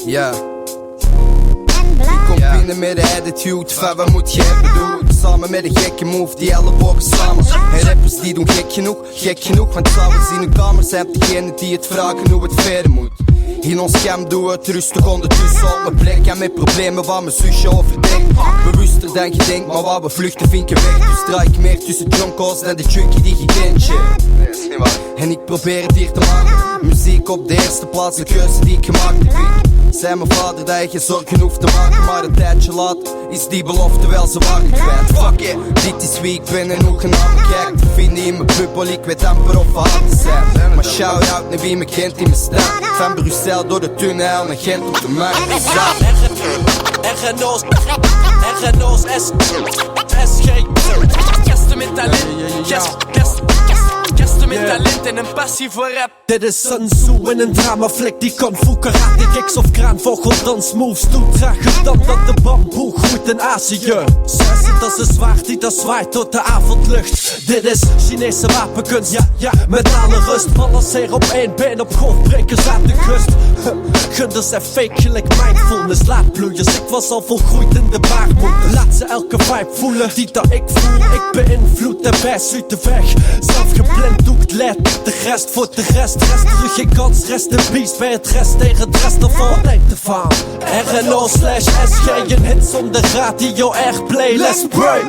Ja. Ik kom binnen met de attitude van wat moet je hebben doen. Samen met een gekke move, die ellebogen samen. En rappers die doen gek genoeg. Want s'avonds in hun kamer zijn degenen die het vragen hoe het verder moet. In ons scherm doen we het rustig ondertussen op mijn plek. En met problemen waar mijn zusje over denkt. Bewuster dan je denkt, maar waar we vluchten vind je weg. Dus draai ik meer tussen Junkos dan de junkie die je kent. Nee, is niet waar. En ik probeer het hier te maken. Muziek op de eerste plaats, de keuze die ik gemaakt heb. Zei mijn vader dat je geen zorgen hoeft te maken. Maar een tijdje later is die belofte wel zijn waarde kwijt. Fuck it, dit is wie ik ben en hoe je naar me kijkt. Te vinden in mijn bubbel, ik weet amper of we hard te zijn. Maar shout-out naar wie me kent in mijn stad. Van Brussel door de tunnel naar Gent op de markt. RNO's SG Gasten met talent, gasten met talent en een passie voor rap. Dit is Sun Tzu in een dramaflik die kan voor karate kicks of kraanvogeldansmoves doet. Trager dan dat de bamboe groeit in Azië. Zij zit als een zwaard die dat zwaait tot de avondlucht. Dit is Chinese wapenkunst, ja, met alle rust. Balanceer op één been op golfbrekers aan de kust. Gunders zijn fake gelijk mindfulness. Laadbloeiers, ik was al volgroeid in de baarmoeder. Laat ze elke vibe voelen die dat ik voel. Ik beïnvloed en wijs uit de weg. Zelf geblind doe ik leid de rest voor de rest. Rest terug geen kans, rest in peace bij het rest tegen het rest ervan. Wat denkt ervan? RNO/SG, een hit zonder radio airplay. Let's pray!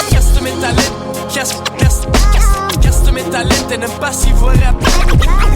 Gasten met talent, gasten met talent en een passie voor rap.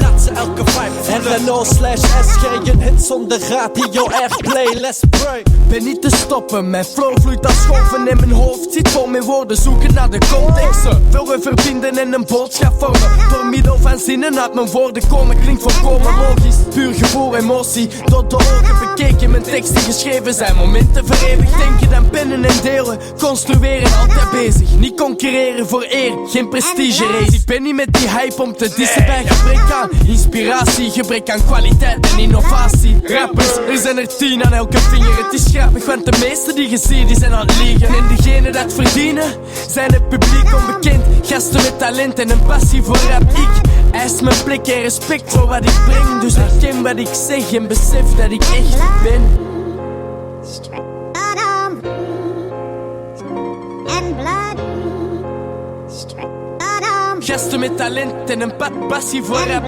Laat ze elke vibe voelen. RNO/SG, een hit zonder radio airplay. Let's pray! Ben niet te stoppen, mijn flow vloeit als golven in mijn hoofd. Zit vol met woorden, zoeken naar de contexten. Willen verbinden en een boodschap vormen. Door middel van zinnen uit mijn woorden komen. Klinkt volkomen logisch, puur gevoel, emotie. Door de ogen bekeken, mijn teksten geschreven zijn. Momenten verewigd, denken dan pennen en delen. Construeren, altijd bezig, niet concurreren voor eer. Geen prestige race, ik ben niet met die hype om te dissen. Bij gebrek aan inspiratie, gebrek aan kwaliteit en innovatie. Rappers, er zijn er 10 aan elke vinger. Het is grappig, want de meesten die je ziet, die zijn aan het liegen. En degenen dat verdienen, zijn het publiek onbekend. Gasten met talent en een passie voor rap. Ik eis mijn plek en respect voor wat ik breng. Dus herken wat ik zeg en besef dat ik echt ben. Gasten met talent en een passie voor rap.